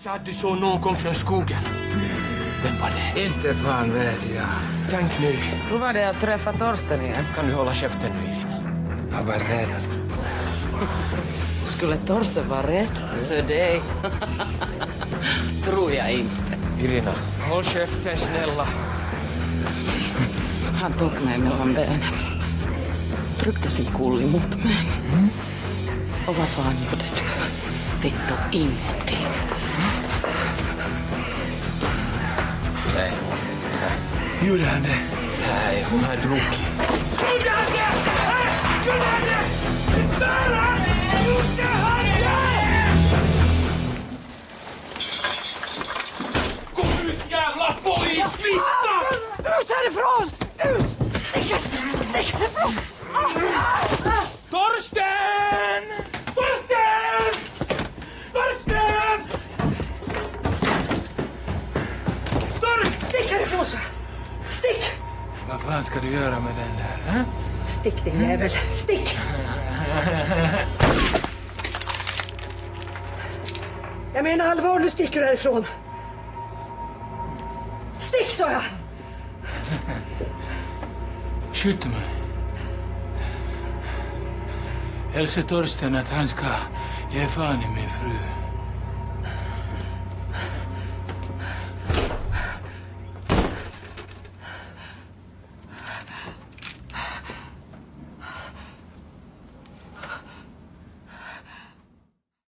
sa att du såg någon kom från skogen. Vem var det? Inte fan vet jag. Tänk nu. Hur var det att träffa Torsten igen? Kan du hålla käften nu, Irina? Jag var rädd. Skulle Torsten vara rädd för dig? Tror jag inte. Irina, håll käften snälla. Han tog mig mellan benen. Tryckte sin kulli mot mig. Och vad fan gjorde du? Vittu ingenting. Nej. Gjorde han det? Nej, hon har druckit. Kom ut, jävla polisfitta! Ut härifrån! Ut! Stick härifrån! Torsten! Torsten! Torsten! Stick härifrån så! Stick! Vad fan ska du göra med den där? Stick din jävel! Stick! Jag menar allvar, nu sticker du härifrån. Stick, sa jag! Skjut mig. Hälsa Torsten att han ska ge fan i min fru.